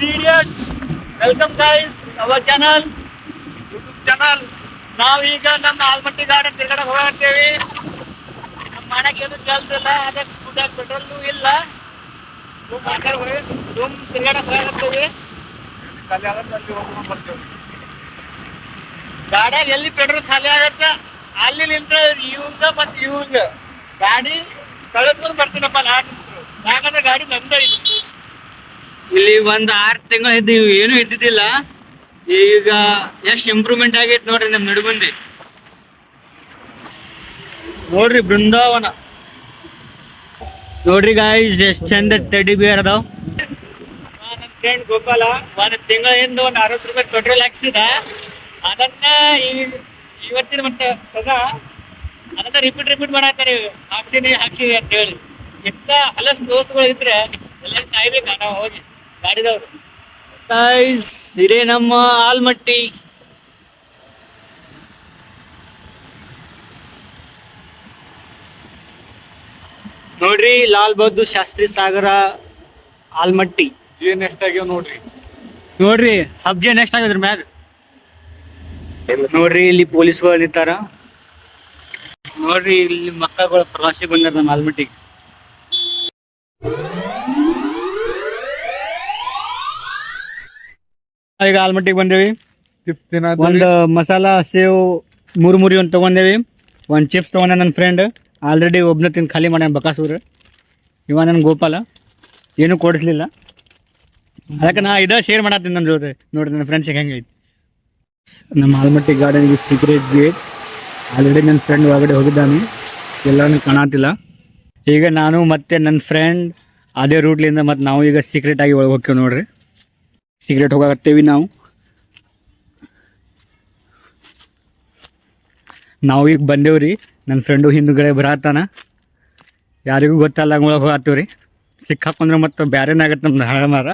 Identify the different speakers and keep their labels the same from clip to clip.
Speaker 1: idiots. Welcome guys, our channel, YouTube channel. ನಾವೀಗ ನಮ್ಮ Almatti garden ತಿರ್ಗಾಡಕ್ ಹೋಗ್ತೇವೆ. ನಮ್ಮ ಮನೆಗೆ ಏನು ಕೆಲಸ ಇಲ್ಲ, ಅದಕ್ಕೆ ಸ್ಕೂಟರ್ ಪೆಟ್ರೋಲ್ ಇಲ್ಲ. ಸುಮ್ ತಿರ್ಗಾಡಕ್ ಹೋಗ್ತೇವೆ. ಗಾಡಿಯಾಗ ಎಲ್ಲಿ ಪೆಟ್ರೋಲ್ ಖಾಲಿ ಆಗತ್ತೆ ಅಲ್ಲಿ ನಿಂತ ಇವಂಗ ಮತ್ ಇವಂಗ ಗಾಡಿ ಕಳಿಸ್ಕೊಂಡು ಬರ್ತೀನಪ್ಪ ನಾನು. ಯಾಕಂದ್ರೆ ಗಾಡಿ ನಂದ ಐತಿ. ಇಲ್ಲಿ ಒಂದ್ 6 ತಿಂಗಳು ಇದ್ದೀವಿ, ಏನು ಇದ್ದಿದ್ದಿಲ್ಲ. ಈಗ ಎಷ್ಟು ಇಂಪ್ರೂವ್ಮೆಂಟ್ ಆಗೈತಿ ನೋಡ್ರಿ ನಮ್ ನಡುಬಂದಿ. ನೋಡ್ರಿ ಬೃಂದಾವನ ನೋಡ್ರಿ ಗಾಯ್ಸ್, ಎಷ್ಟ್ ಚಂದ ಟೆಡಿ ಬಿಯರ್ ಅದಾವ. ನನ್ನ ಫ್ರೆಂಡ್ ಗೋಪಾಲ 1 ತಿಂಗಳ ಹಿಂದೆ ಒಂದು 60 ರೂಪಾಯಿ ಪೆಟ್ರೋಲ್ ಹಾಕ್ಸಿದ. ಅದನ್ನ ಇವತ್ತಿನ ಮತ್ತೆ ಅದನ್ನ ರಿಪೀಟ್ ಮಾಡಾಕ್ತಾರೆ, ಹಾಕ್ಸಿನಿ ಅಂತ ಹೇಳಿ. ಎಂತ ಹಲಸ್ ದೋಸ್ತುಗಳು ಇದ್ರೆ ಎಲ್ಲ ಸಾಯ್ಬೇಕ ನಾವು ಹೋಗಿ ಗಾಡಿದವ್ರು. ಇದೇ ನಮ್ಮ ಆಲ್ಮಟ್ಟಿ. ನೋಡ್ರಿ ಲಾಲ್ ಬಹದ್ದೂರ್ ಶಾಸ್ತ್ರಿ ಸಾಗರ ಆಲ್ಮಟ್ಟಿ
Speaker 2: ಏನ್ ಎಷ್ಟಾಗ್ಯಾವ
Speaker 1: ನೋಡ್ರಿ ಹಬ್ಜೇನ್ ಎಷ್ಟ್ ಆಗದ್ರ ಮ್ಯಾಗ. ನೋಡ್ರಿ ಇಲ್ಲಿ ಪೊಲೀಸ್ಗಳು ನಿಂತಾರ. ನೋಡ್ರಿ ಇಲ್ಲಿ ಮಕ್ಕಳುಗಳು ಪ್ರವಾಸಿ ಬಂದಾರ ನಮ್ಮ ಆಲ್ಮಟ್ಟಿಗೆ. ಈಗ ಆಲ್ಮಟ್ಟಿಗೆ ಬಂದೇವಿ. ಒಂದು ಮಸಾಲಾ ಸೇವ್ ಮುರಿ ಒಂದು ತಗೊಂಡೇವಿ. ಒಂದು ಚಿಪ್ಸ್ ತಗೊಂಡ ನನ್ನ ಫ್ರೆಂಡ್. ಆಲ್ರೆಡಿ ಒಬ್ನ ತಿಂದು ಖಾಲಿ ಮಾಡ್ಯಾನ ಬಕಾಸೂರು. ಇವ ನನ್ನ ಗೋಪಾಲ ಏನೂ ಕೊಡಿಸ್ಲಿಲ್ಲ, ಅದಕ್ಕೆ ನಾ ಶೇರ್ ಮಾಡತ್ತೀನಿ ನನ್ನ ಜೊತೆ. ನೋಡ್ರಿ ನನ್ನ ಫ್ರೆಂಡ್ಸಿಗೆ ಹೆಂಗೈತಿ ನಮ್ಮ ಆಲ್ಮಟ್ಟಿ ಗಾರ್ಡನ್ಗೆ ಸೀಕ್ರೆಟ್ ಗೇಟ್. ಆಲ್ರೆಡಿ ನನ್ನ ಫ್ರೆಂಡ್ ಒಳಗಡೆ ಹೋಗಿದ್ದಾನೆ, ಎಲ್ಲರೂ ಕಾಣತಿಲ್ಲ. ಈಗ ನಾನು ಮತ್ತೆ ನನ್ನ ಫ್ರೆಂಡ್ ಅದೇ ರೂಟ್ಲಿಂದ ಮತ್ತು ನಾವು ಈಗ ಸೀಕ್ರೆಟ್ ಆಗಿ ಒಳಗೆ ಹೋಗ್ತೇವೆ. ನೋಡ್ರಿ ಸೀಕ್ರೆಟ್ ಹೋಗಾಕತ್ತೇವಿ ನಾವು ಈಗ ಬಂದೇವ್ರಿ. ನನ್ನ ಫ್ರೆಂಡು ಹಿಂದುಗಡೆ ಬರತ್ತಾನ, ಯಾರಿಗೂ ಗೊತ್ತಲ್ಲ ಒಳಗೆ ಹೋಗತ್ತೀವ್ರಿ. ಸಿಕ್ಕಾಕೊಂಡ್ರೆ ಮತ್ತು ಬ್ಯಾರೇನೇ ಆಗತ್ತೆ ನಮ್ದು ಹಳಮಾರ.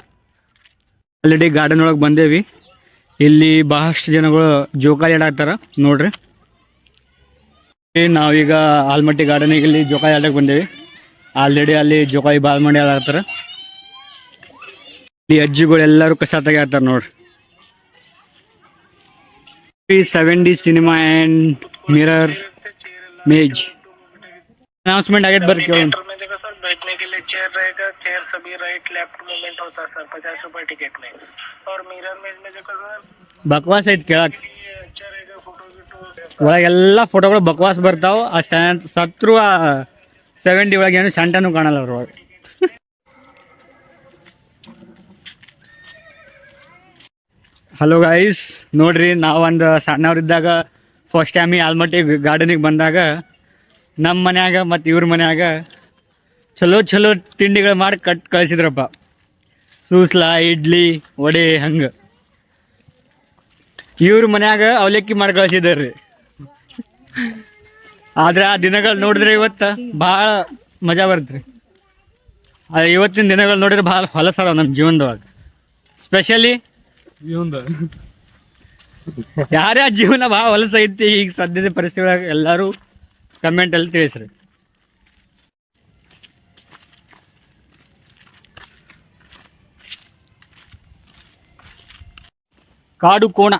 Speaker 1: ಆಲ್ರೆಡಿ ಗಾರ್ಡನ್ ಒಳಗೆ ಬಂದೇವಿ. ಇಲ್ಲಿ ಬಹಳಷ್ಟು ಜನಗಳು ಜೋಕಾಲಿ ಆಡಾಕ್ತಾರ ನೋಡ್ರಿ. ನಾವೀಗ ಆಲ್ಮಟ್ಟಿ ಗಾರ್ಡನಿಗೆ ಇಲ್ಲಿ ಜೋಕಾಲಿ ಆಡಕ್ಕೆ ಬಂದೇವಿ. ಆಲ್ರೆಡಿ ಅಲ್ಲಿ ಜೋಕಾಲಿ ಬಾಲ್ ಮಾಡಿ ಆಡಾಕ್ತಾರ. ಇಲ್ಲಿ ಅಜ್ಜಿಗಳು ಎಲ್ಲರೂ ಕಸ ತೆಗಿಯಾಕ್ತಾರ ನೋಡ್ರಿ. 7D cinema and mirror maze announcement आगे बढ़ के
Speaker 3: सर बैठने के लिए चेयर रहेगा. चेयर सभी राइट लेफ्ट मूवमेंट होता है सर, 50 रुपए टिकट में. और मिरर मेज में देखो सर
Speaker 1: बकवास ಐತ್ ಕೇಳಕ್.
Speaker 3: अच्छा रहेगा. फोटो
Speaker 1: ಒಳಗೆಲ್ಲ ಫೋಟೋಗಳು ಬಕವಾಸ್ ಬರ್ತಾವ. ಆ ಸತ್ರು 70 ಒಳಗೆ ಏನು ಶಾಂಟನೂ ಕಾಣಲ್ಲ ಅವ್ರ ಒಳಗೆ. ಹಲೋ ಗೈಸ್, ನೋಡ್ರಿ ನಾವು ಒಂದು ಸಣ್ಣವ್ರಿದ್ದಾಗ ಫಸ್ಟ್ ಟೈಮ್ ಈ ಆಲ್ಮಟ್ಟಿ ಗಾರ್ಡನಿಗೆ ಬಂದಾಗ ನಮ್ಮ ಮನ್ಯಾಗ ಮತ್ತು ಇವ್ರ ಮನ್ಯಾಗ ಚಲೋ ತಿಂಡಿಗಳು ಮಾಡಿ ಕಳಿಸಿದ್ರಪ್ಪ. ಸೂಸ್ಲ, ಇಡ್ಲಿ, ವಡೆ ಹಂಗೆ. ಇವ್ರ ಮನ್ಯಾಗ ಅವಲಕ್ಕಿ ಮಾಡಿ ಕಳಿಸಿದಾರ್ರಿ. ಆದ್ರೆ ಆ ದಿನಗಳು ನೋಡಿದ್ರೆ ಇವತ್ತು ಭಾಳ ಮಜಾ ಬರುತ್ತೆ. ಇವತ್ತಿನ ದಿನಗಳು ನೋಡಿದ್ರೆ ಭಾಳ ಹೊಲಸಲ್ಲ ನಮ್ಮ ಜೀವನದೊಳಗೆ. ಸ್ಪೆಷಲಿ ಯಾರ್ಯಾರ ಜೀವನ ಭಾಳ ಹೊಲಸೈತಿ ಈಗ ಸದ್ಯದ ಪರಿಸ್ಥಿತಿ ಒಳಗೆ ಎಲ್ಲರೂ ಕಮೆಂಟಲ್ಲಿ ತಿಳಿಸ್ರಿ. ಕಾಡು ಕೋಣ,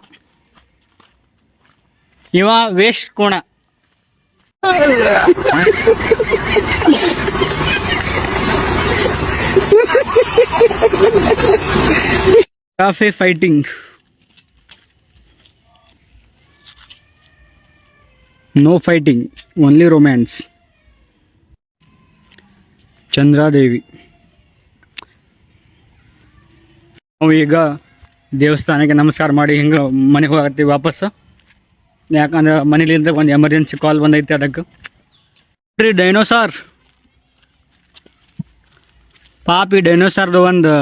Speaker 1: ಇವ ವೇಸ್ಟ್ ಕೋಣ. ಕಾಫೆ fighting, no fighting, only romance. Chandradevi. ನಾವು ಈಗ ದೇವಸ್ಥಾನಕ್ಕೆ ನಮಸ್ಕಾರ ಮಾಡಿ ಹಿಂಗೆ ಮನೆಗೆ ಹೋಗತ್ತೀವಿ ವಾಪಸ್ಸು. ಯಾಕಂದ್ರೆ ಮನೇಲಿಂದ ಒಂದು ಎಮರ್ಜೆನ್ಸಿ ಕಾಲ್ ಬಂದೈತಿ. ಅದಕ್ಕೆ ನೋಡ್ರಿ ಡೈನೋಸಾರ್, ಪಾಪಿ ಡೈನೋಸಾರ್ದು ಒಂದು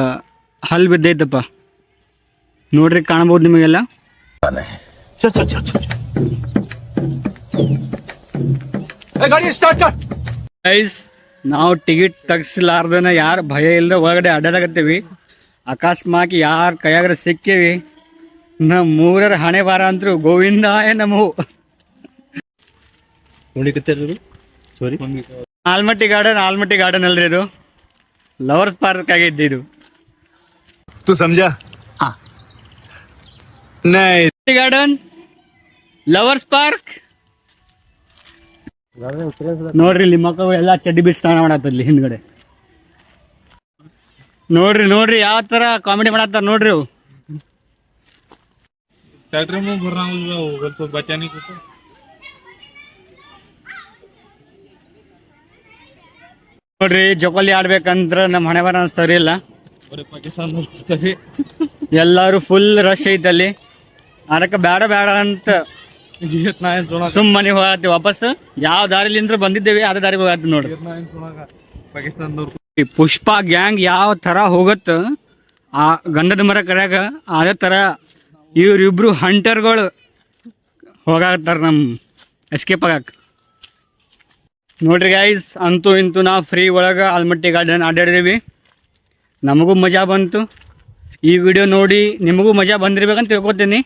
Speaker 1: ಹಲ್ ಬಿದ್ದೈತಪ್ಪ. ನೋಡ್ರಿ ಕಾಣ್ಬೋದು ನಿಮಗೆಲ್ಲ. ಗೈಸ್, ನಾವು ಟಿಕೆಟ್ ತೆಗಿಸಲಾರ್ದನ ಯಾರು ಭಯ ಇಲ್ಲದೆ ಒಳಗಡೆ ಅಡ್ಡಾಡಕತ್ತೀವಿ. ಅಕಸ್ಮಾತ್ ಯಾರ ಕೈಯಾಗ್ರ ಸಿಕ್ಕೇವಿ, ನಮ್ಮ ಮೂರರ ಹಣೆ ಬಾರ ಅಂತರು ಗೋವಿಂದಾಯ ನಮೋ. ಆಲ್ಮಟ್ಟಿ ಗಾರ್ಡನ್ ಅಲ್ರಿ, ಇದು ಲವರ್ಸ್ ಪಾರ್ಕ್ ಆಗೈತಿ ಇದು.
Speaker 2: तू समझा
Speaker 4: हाँ
Speaker 2: नहीं
Speaker 1: ಗಾರ್ಡನ್ ಲವರ್ಸ್ ಪಾರ್ಕ್ ನೋಡ್ರಿ ಇಲ್ಲಿ ಮಕ್ಕಳು ಎಲ್ಲ ಚಡ್ಡಿ ಬಿಸಿ ಸ್ನಾನ ಮಾಡತ್ತಲ್ಲಿ ಹಿಂದ್ಗಡೆ ನೋಡ್ರಿ ಯಾವ ತರ ಕಾಮಿಡಿ ಮಾಡತ್ತಾರ ನೋಡ್ರಿ ಅವು
Speaker 5: ट्रैक्टर में भर रहा हूँ उधर तो बचा नहीं कुछ
Speaker 1: ನೋಡ್ರಿ ಜೋಕಾಲಿ ಆಡ್ಬೇಕಂದ್ರ ನಮ್ಮ ಹಣೆ ಬರ ಸರಿ ಇಲ್ಲ
Speaker 5: और पाकिस्तान दोस्ती
Speaker 1: ಎಲ್ಲಾರು ಫುಲ್ ರಶ್ ಐತಲ್ಲಿ ಅದಕ್ಕೆ ಬೇಡ ಅಂತ
Speaker 5: गिरना है थोड़ा
Speaker 1: ಸುಮ್ಮನೆ ಹೋಗತ್ತಿ ವಾಪಸ್ ಯಾವ ದಾರಿಲಿಂದ್ರ ಬಂದಿದ್ದೇವೆ ಅದೇ ದಾರಿಗೆ ಹೋಗತ್ತಿ ನೋಡ್ರಿ
Speaker 5: गिरना है थोड़ा पाकिस्तान दौर
Speaker 1: ಈ ಪುಷ್ಪ ಗ್ಯಾಂಗ್ ಯಾವ ತರ ಹೋಗತ್ತ ಆ ಗಂಧದ ಮರ ಕರ್ಯಾಗ ಅದೇ ತರ ಇವ್ರಿಬ್ರು ಹಂಟರ್ಗಳು ಹೋಗಾಕತ್ತಾರ ನಮ್ಮ ಎಸ್ಕೇಪ್ ಆಗಕ್ಕೆ ನೋಡ್ರಿ ಗೈಸ್ ಅಂತೂ ಇಂತೂ ನಾವು ಫ್ರೀ ಒಳಗೆ ಆಲ್ಮಟ್ಟಿ ಗಾರ್ಡನ್ ಅಡ್ಡಾಡಿದೀವಿ ನಮಗೂ ಮಜಾ ಬಂತು ಈ ವಿಡಿಯೋ ನೋಡಿ ನಿಮಗೂ ಮಜಾ ಬಂದಿರ್ಬೇಕಂತ ತಿಳ್ಕೊತೀನಿ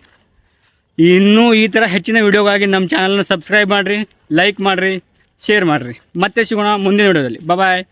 Speaker 1: ಇನ್ನೂ ಈ ಥರ ಹೆಚ್ಚಿನ ವಿಡಿಯೋಗಾಗಿ ನಮ್ಮ ಚಾನಲ್ನ ಸಬ್ಸ್ಕ್ರೈಬ್ ಮಾಡಿರಿ ಲೈಕ್ ಮಾಡಿರಿ ಶೇರ್ ಮಾಡಿರಿ ಮತ್ತೆ ಸಿಗೋಣ ಮುಂದಿನ ವಿಡಿಯೋದಲ್ಲಿ ಬಾಯ್